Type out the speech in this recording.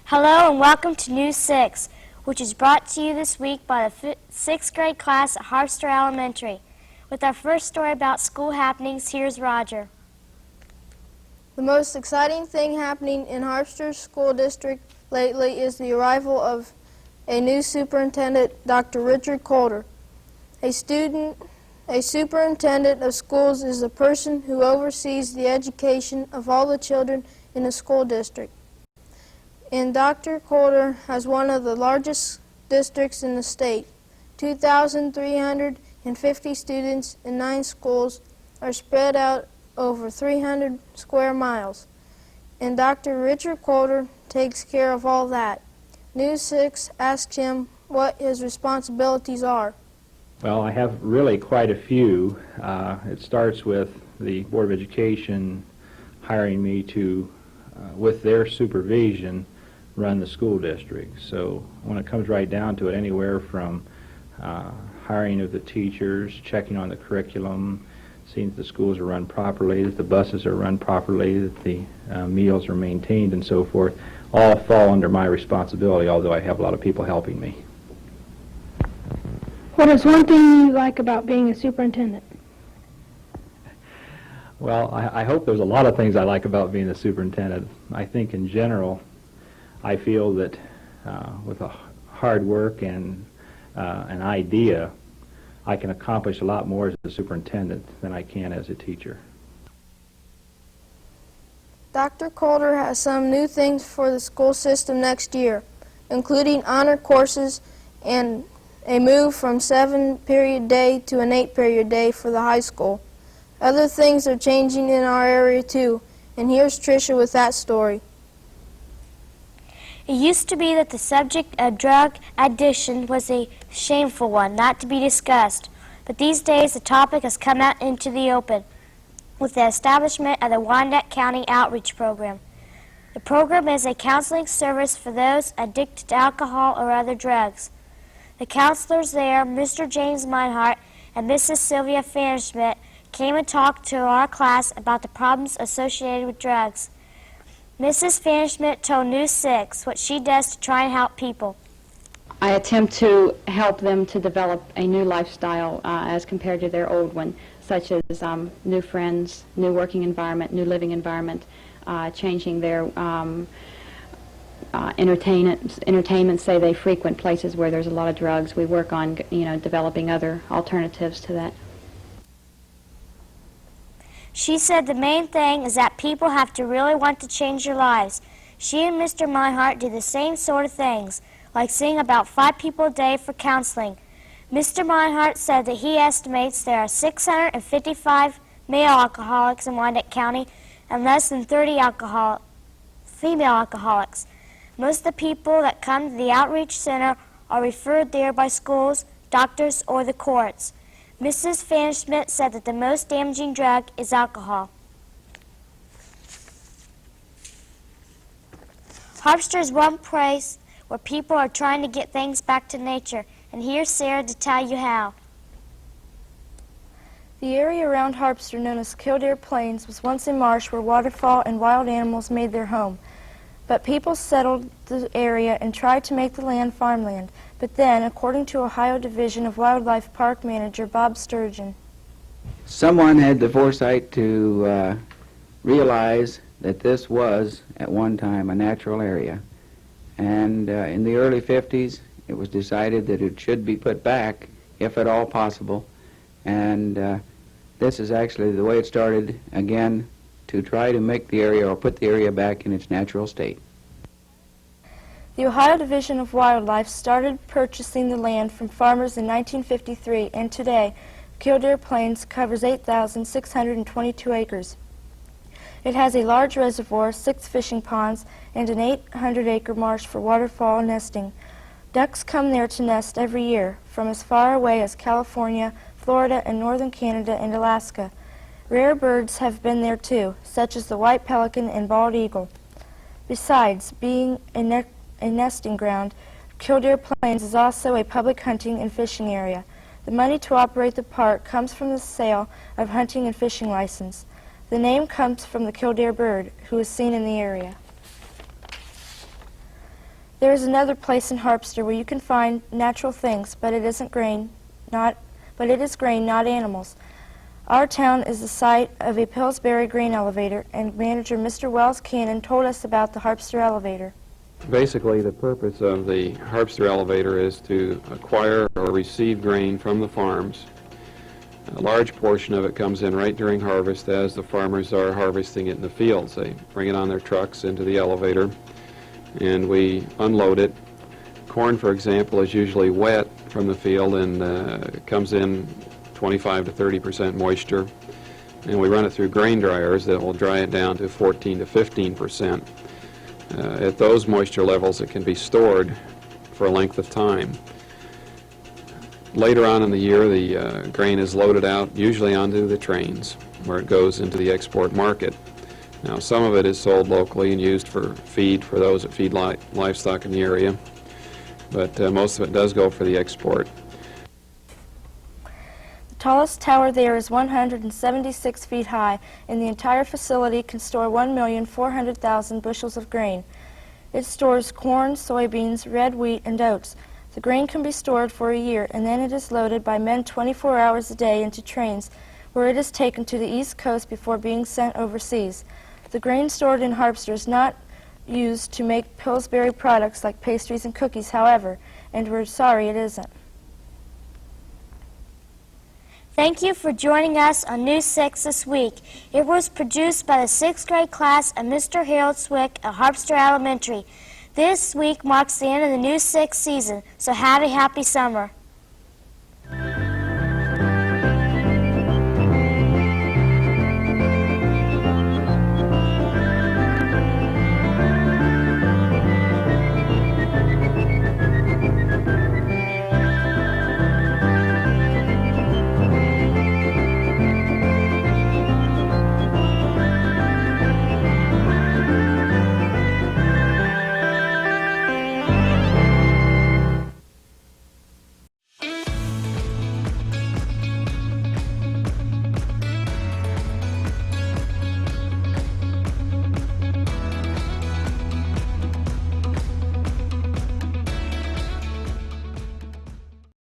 Hello and welcome to News 6, which is brought to you this week by the 6th grade class at Harpster Elementary. With our first story about school happenings, here's Roger. The most exciting thing happening in Harpster School District lately is the arrival of a new superintendent, Dr. Richard Kildeer. A superintendent of schools is the person who oversees the education of all the children in the school district. And Dr. Kildeer has one of the largest districts in the state. 2,350 students in 9 schools are spread out over 300 square miles. And Dr. Richard Kildeer takes care of all that. News 6 asked him what his responsibilities are. Well, I have really quite a few. It starts with the Board of Education hiring me to, with their supervision, run the school district. So when it comes right down to it, anywhere from hiring of the teachers, checking on the curriculum, seeing that the schools are run properly, that the buses are run properly, that the meals are maintained and so forth, all fall under my responsibility, although I have a lot of people helping me. What is one thing you like about being a superintendent? Well, I hope there's a lot of things I like about being the superintendent. I think in general, I feel that with a hard work and an idea, I can accomplish a lot more as a superintendent than I can as a teacher. Dr. Kildeer has some new things for the school system next year, including honor courses and a move from 7-period day to an 8-period day for the high school. Other things are changing in our area too, and here's Tricia with that story. It used to be that the subject of drug addiction was a shameful one, not to be discussed. But these days the topic has come out into the open with the establishment of the Wyandotte County Outreach Program. The program is a counseling service for those addicted to alcohol or other drugs. The counselors there, Mr. James Meinhardt and Mrs. Sylvia Fanschmidt, came and talked to our class about the problems associated with drugs. Mrs. Fanschmidt told News 6 what she does to try and help people. I attempt to help them to develop a new lifestyle as compared to their old one, such as new friends, new working environment, new living environment, changing their entertainment, say they frequent places where there's a lot of drugs. We work on, developing other alternatives to that. She said the main thing is that people have to really want to change their lives. She and Mr. Meinhardt do the same sort of things, like seeing about 5 people a day for counseling. Mr. Meinhardt said that he estimates there are 655 male alcoholics in Wyandotte County and less than 30 female alcoholics. Most of the people that come to the Outreach Center are referred there by schools, doctors, or the courts. Mrs. Fanschmidt said that the most damaging drug is alcohol. Harpster is one place where people are trying to get things back to nature, and here's Sarah to tell you how. The area around Harpster, known as Kildeer Plains, was once a marsh where waterfowl and wild animals made their home. But people settled the area and tried to make the land farmland. But then, according to Ohio Division of Wildlife Park Manager Bob Sturgeon, someone had the foresight to realize that this was, at one time, a natural area. And in the early 50s, it was decided that it should be put back, if at all possible. And this is actually the way it started, again, to try to make the area or put the area back in its natural state. The Ohio Division of Wildlife started purchasing the land from farmers in 1953, and today, Kildeer Plains covers 8,622 acres. It has a large reservoir, 6 fishing ponds, and an 800-acre marsh for waterfowl nesting. Ducks come there to nest every year, from as far away as California, Florida, and northern Canada and Alaska. Rare birds have been there too, such as the white pelican and bald eagle. Besides being a nesting ground, Kildeer Plains is also a public hunting and fishing area. The money to operate the park comes from the sale of hunting and fishing license. The name comes from the Kildeer bird, who is seen in the area. There is another place in Harpster where you can find natural things, but it is grain, not animals. Our town is the site of a Pillsbury grain elevator, and manager Mr. Wells Cannon told us about the Harpster elevator. Basically, the purpose of the Harpster elevator is to acquire or receive grain from the farms. A large portion of it comes in right during harvest as the farmers are harvesting it in the fields. They bring it on their trucks into the elevator, and we unload it. Corn, for example, is usually wet from the field and it comes in 25 to 30% moisture, and we run it through grain dryers that will dry it down to 14 to 15%. At those moisture levels, it can be stored for a length of time. Later on in the year, the grain is loaded out, usually onto the trains, where it goes into the export market. Now, some of it is sold locally and used for feed for those that feed livestock in the area, but most of it does go for the export. The tallest tower there is 176 feet high, and the entire facility can store 1,400,000 bushels of grain. It stores corn, soybeans, red wheat, and oats. The grain can be stored for a year, and then it is loaded by men 24 hours a day into trains, where it is taken to the East Coast before being sent overseas. The grain stored in Harpster is not used to make Pillsbury products like pastries and cookies, however, and we're sorry it isn't. Thank you for joining us on News 6 this week. It was produced by the 6th grade class of Mr. Harold Swick at Harpster Elementary. This week marks the end of the News 6 season, so have a happy summer.